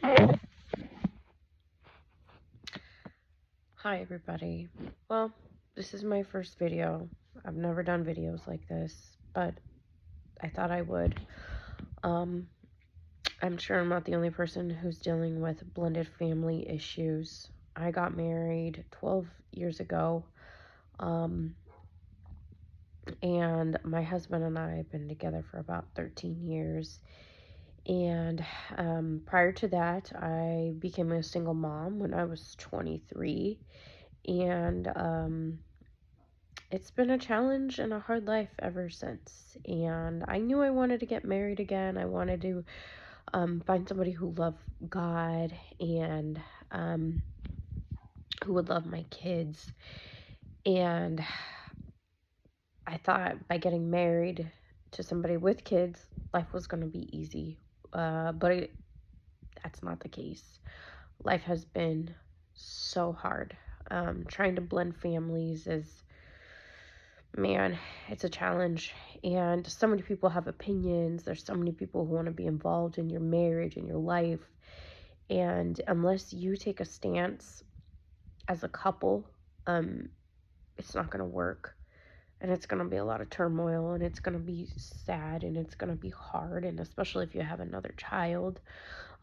Hi everybody. Well, this is my first video. I've never done videos like this, but I thought I would. Um, I'm sure I'm not the only person who's dealing with blended family issues. I got married 12 years ago, um, and my husband and I have been together for about 13 years. And prior to that, I became a single mom when I was 23. And it's been a challenge and a hard life ever since. And I knew I wanted to get married again. I wanted to find somebody who loved God and um, who would love my kids. And I thought by getting married to somebody with kids, life was going to be easy. But that's not the case. Life has been so hard. Trying to blend families is, man, it's a challenge. And so many people have opinions. There's so many people who want to be involved in your marriage and your life. And unless you take a stance as a couple, it's not going to work. And it's going to be a lot of turmoil, and it's going to be sad, and it's going to be hard. And especially if you have another child.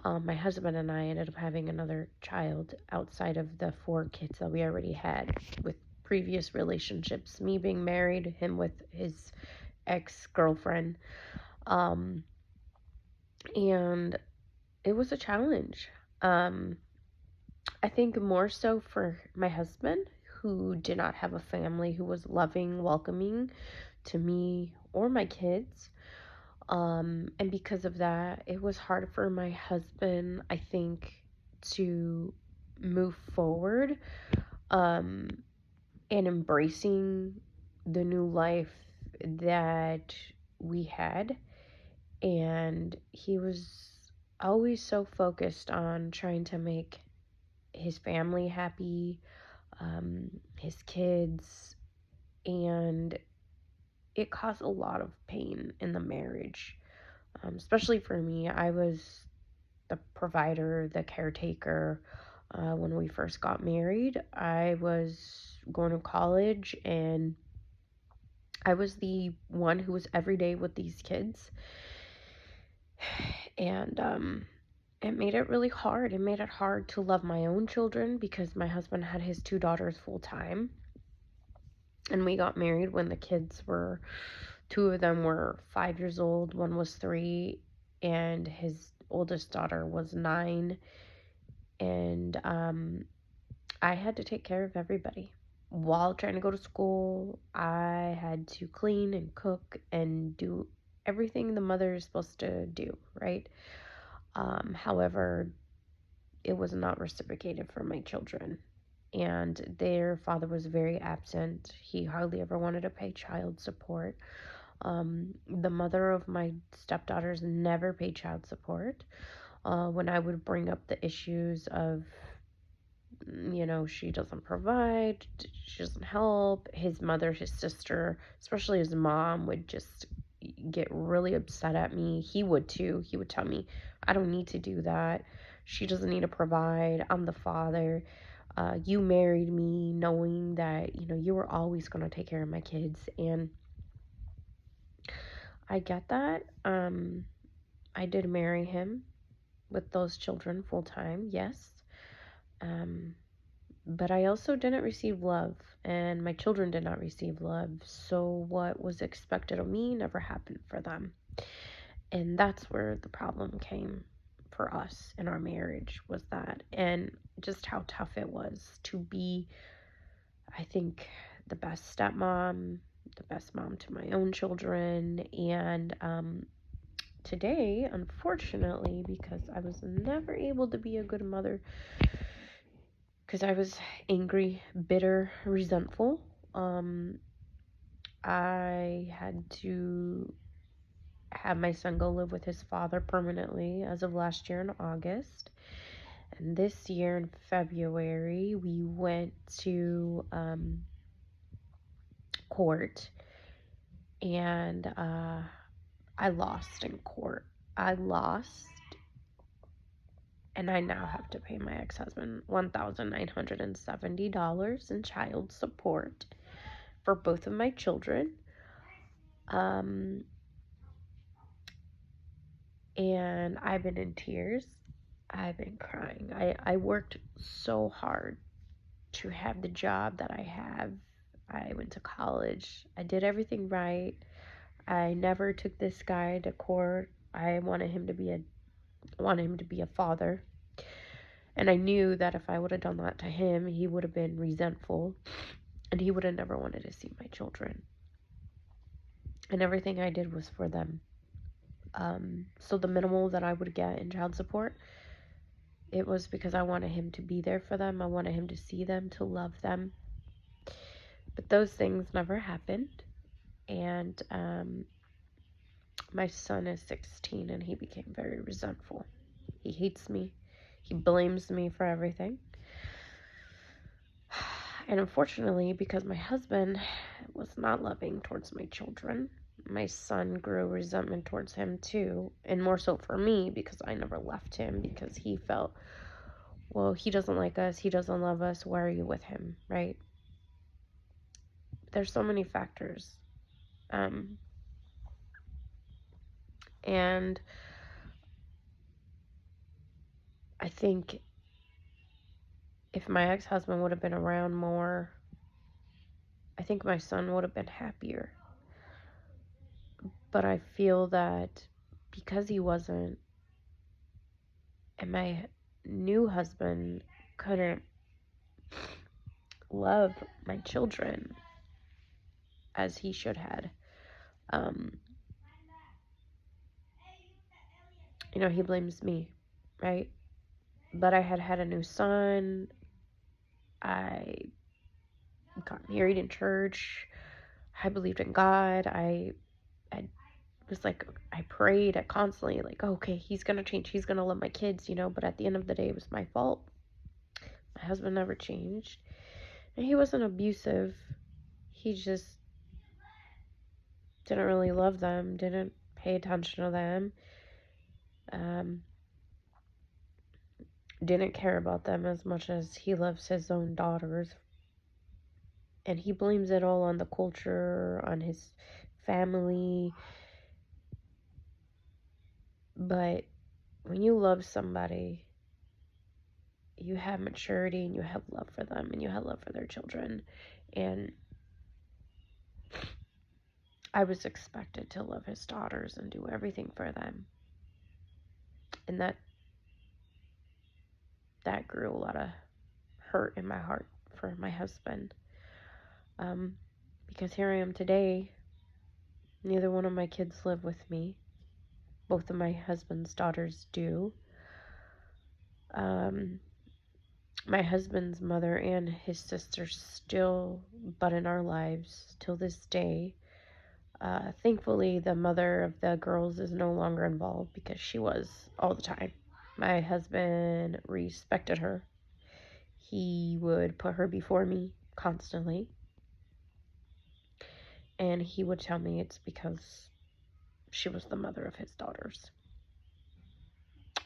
My husband and I ended up having another child outside of the 4 kids that we already had with previous relationships. Me being married, him with his ex-girlfriend. Um, and it was a challenge. Um, I think more so for my husband, who did not have a family who was loving, welcoming to me or my kids. And because of that, it was hard for my husband, I think, to move forward, um, and embracing the new life that we had. And he was always so focused on trying to make his family happy, his kids, and it caused a lot of pain in the marriage. Especially for me, I was the provider, the caretaker. When we first got married, I was going to college, and I was the one who was every day with these kids. And it made it really hard. It made it hard to love my own children because my husband had his 2 daughters full time. And we got married when the kids were, 2 of them were 5 years old, one was 3, and his oldest daughter was 9. And I had to take care of everybody. While trying to go to school, I had to clean and cook and do everything the mother is supposed to do, right? However, it was not reciprocated for my children. And their father was very absent. He hardly ever wanted to pay child support. The mother of my stepdaughters never paid child support. When I would bring up the issues of, she doesn't provide, she doesn't help, his mother, his sister, especially his mom, would just get really upset at me. He would too. He would tell me, I don't need to do that. She doesn't need to provide. I'm the father. You married me knowing that, you were always going to take care of my kids. And I get that. I did marry him with those children full time, yes. Um, but I also didn't receive love, and my children did not receive love. So what was expected of me never happened for them. And that's where the problem came for us in our marriage, was that, and just how tough it was to be, I think, the best stepmom, the best mom to my own children. And today, unfortunately, because I was never able to be a good mother, because I was angry, bitter, resentful, I had to have my son go live with his father permanently as of last year in August. And this year in February, we went to court, and I lost in court. I lost, And I now have to pay my ex-husband $1,970 in child support for both of my children. And I've been in tears. I've been crying. I worked so hard to have the job that I have. I went to college. I did everything right. I never took this guy to court. I wanted him to be a father. And I knew that if I would have done that to him, he would have been resentful and he would have never wanted to see my children. And everything I did was for them. So the minimal that I would get in child support, it was because I wanted him to be there for them. I wanted him to see them, to love them. But those things never happened. And my son is 16 and he became very resentful. He hates me. He blames me for everything. And unfortunately, because my husband was not loving towards my children, my son grew resentment towards him too. And more so for me, because I never left him, because he felt, well, he doesn't like us, he doesn't love us, why are you with him, right? There's so many factors. And I think if my ex-husband would have been around more, I think my son would have been happier. But I feel that because he wasn't, and my new husband couldn't love my children as he should had, he blames me, right? But I had a new son. I got married in church. I believed in God. I was like, I prayed constantly, like, oh, okay, he's gonna change, he's gonna love my kids, but at the end of the day, it was my fault. My husband never changed, and he wasn't abusive. He just didn't really love them, didn't pay attention to them, didn't care about them as much as he loves his own daughters. And he blames it all on the culture, on his family. But when you love somebody, you have maturity and you have love for them and you have love for their children. And I was expected to love his daughters and do everything for them. And that grew a lot of hurt in my heart for my husband. Because here I am today, neither one of my kids live with me. Both of my husband's daughters do. My husband's mother and his sister still butt in our lives till this day. Thankfully, the mother of the girls is no longer involved because she was all the time. My husband respected her. He would put her before me constantly. And he would tell me it's because she was the mother of his daughters.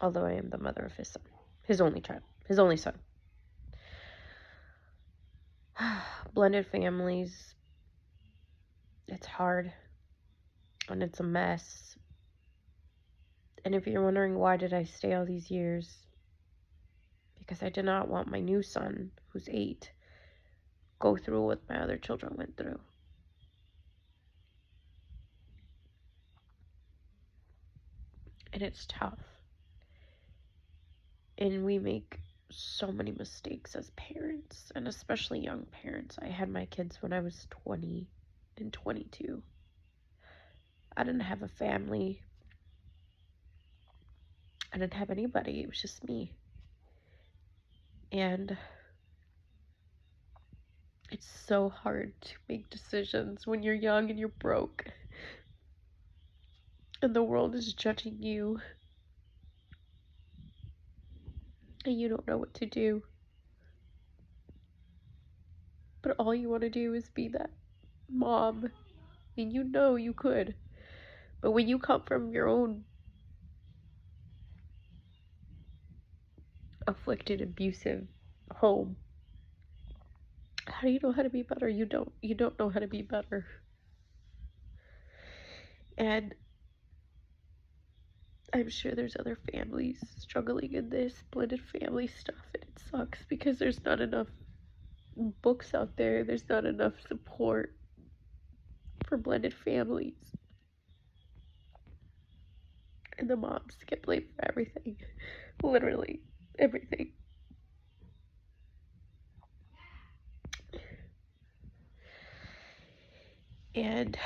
Although I am the mother of his son. His only child. His only son. Blended families. It's hard. And it's a mess. And if you're wondering why did I stay all these years, because I did not want my new son, who's 8, go through what my other children went through. And it's tough. And we make so many mistakes as parents, and especially young parents. I had my kids when I was 20 and 22. I didn't have a family. I didn't have anybody. It was just me. And it's so hard to make decisions when you're young and you're broke. And the world is judging you. And you don't know what to do. But all you want to do is be that mom. And you know you could. But when you come from your own afflicted, abusive home, how do you know how to be better? You don't know how to be better. And I'm sure there's other families struggling in this blended family stuff, and it sucks because there's not enough books out there. There's not enough support for blended families. And the moms get blamed for everything. Literally everything. And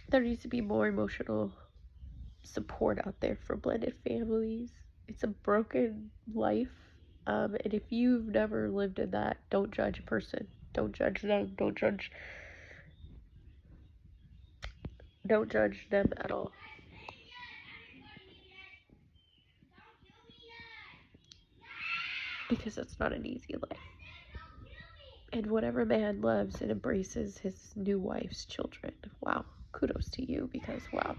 there needs to be more emotional support out there for blended families. It's a broken life. And if you've never lived in that, don't judge a person. Don't judge them. Don't judge them at all. Because it's not an easy life. And whatever man loves and embraces his new wife's children, wow, kudos to you, because wow.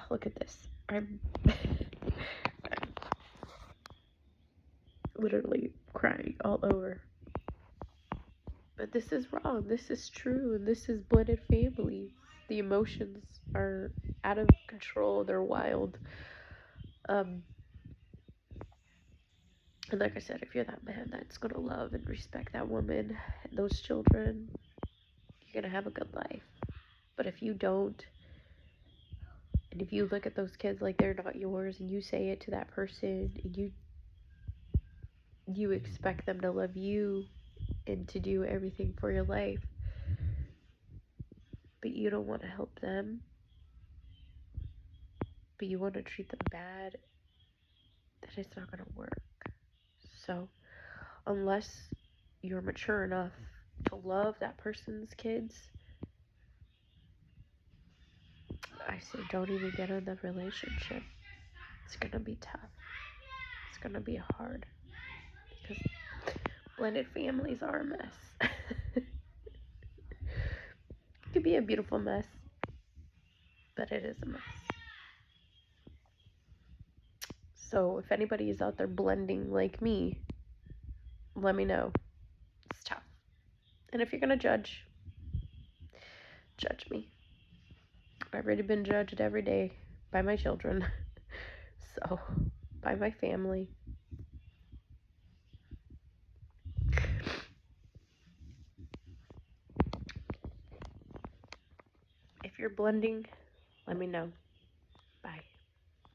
Look at this. I'm literally crying all over. But this is wrong. This is true. And this is blended families. The emotions are out of control. They're wild. And like I said, if you're that man that's going to love and respect that woman and those children, you're going to have a good life. But if you don't, and if you look at those kids like they're not yours, and you say it to that person, and you expect them to love you and to do everything for your life, but you don't want to help them, but you want to treat them bad, then it's not going to work. So, unless you're mature enough to love that person's kids, I say don't even get in the relationship. It's going to be tough. It's going to be hard. Because blended families are a mess. It could be a beautiful mess, but it is a mess. So if anybody is out there blending like me, let me know. It's tough. And if you're going to judge me. I've already been judged every day by my children. So, by my family. If you're blending, let me know. Bye.